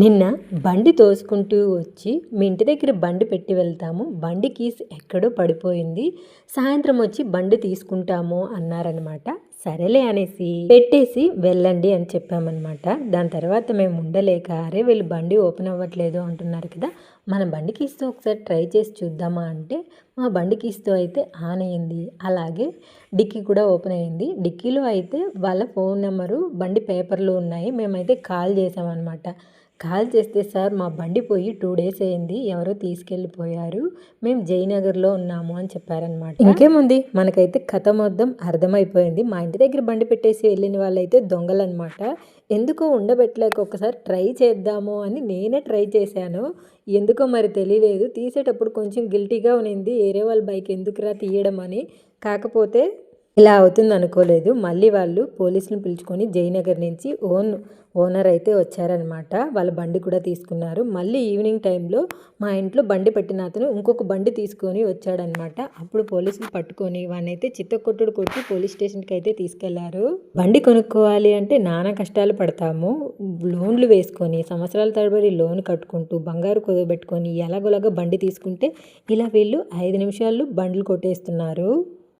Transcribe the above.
నిన్న బండి తోసుకుంటూ వచ్చి మీ ఇంటి దగ్గర బండి పెట్టి వెళ్తాము, బండి కీస్ ఎక్కడో పడిపోయింది, సాయంత్రం వచ్చి బండి తీసుకుంటాము అన్నారనమాట. సరేలే అనేసి పెట్టేసి వెళ్ళండి అని చెప్పామన్నమాట. దాని తర్వాత మేము ఉండలేక, అరే వీళ్ళు బండి ఓపెన్ అవ్వట్లేదు అంటున్నారు కదా, మన బండి కీస్తో ఒకసారి ట్రై చేసి చూద్దామా అంటే మా బండి కీస్తో అయితే ఆన్ అయింది. అలాగే డిక్కీ కూడా ఓపెన్ అయింది. డిక్కీలో అయితే వాళ్ళ ఫోన్ నెంబరు బండి పేపర్లు ఉన్నాయి. మేమైతే కాల్ చేసామన్నమాట. కాల్ చేస్తే, సార్ మా బండి పోయి 2 డేస్ అయింది, ఎవరో తీసుకెళ్ళిపోయారు, మేము జయనగర్లో ఉన్నాము అని చెప్పారనమాట. ఇంకేముంది, మనకైతే కథ మొత్తం అర్థమైపోయింది. మా ఇంటి దగ్గర బండి పెట్టేసి వెళ్ళిన వాళ్ళైతే దొంగలన్నమాట. ఎందుకో ఉండబెట్టలేక ఒకసారి ట్రై చేద్దాము అని నేనే ట్రై చేశాను. ఎందుకో మరి తెలియలేదు, తీసేటప్పుడు కొంచెం గిల్టీగా ఉన్నింది, వేరే వాళ్ళ బైక్ ఎందుకురా తీయడం అని. కాకపోతే ఇలా అవుతుంది అనుకోలేదు. మళ్ళీ వాళ్ళు పోలీసులను పిలుచుకొని జయనగర్ నుంచి ఓనర్ అయితే వచ్చారనమాట. వాళ్ళ బండి కూడా తీసుకున్నారు. మళ్ళీ ఈవినింగ్ టైంలో మా ఇంట్లో బండి పెట్టిన అతను ఇంకొక బండి తీసుకొని వచ్చాడనమాట. అప్పుడు పోలీసులు పట్టుకొని వాడినైతే చిత్తకొట్టుడు కొట్టి పోలీస్ స్టేషన్కి అయితే తీసుకెళ్లారు. బండి కొనుక్కోవాలి అంటే నానా కష్టాలు పడతాము. లోన్లు వేసుకొని సంవత్సరాల తరబడి లోన్ కట్టుకుంటూ బంగారు కుదబెట్టుకొని ఎలాగోలాగా బండి తీసుకుంటే ఇలా వీళ్ళు 5 నిమిషాల్లో బండ్లు కొట్టేస్తున్నారు.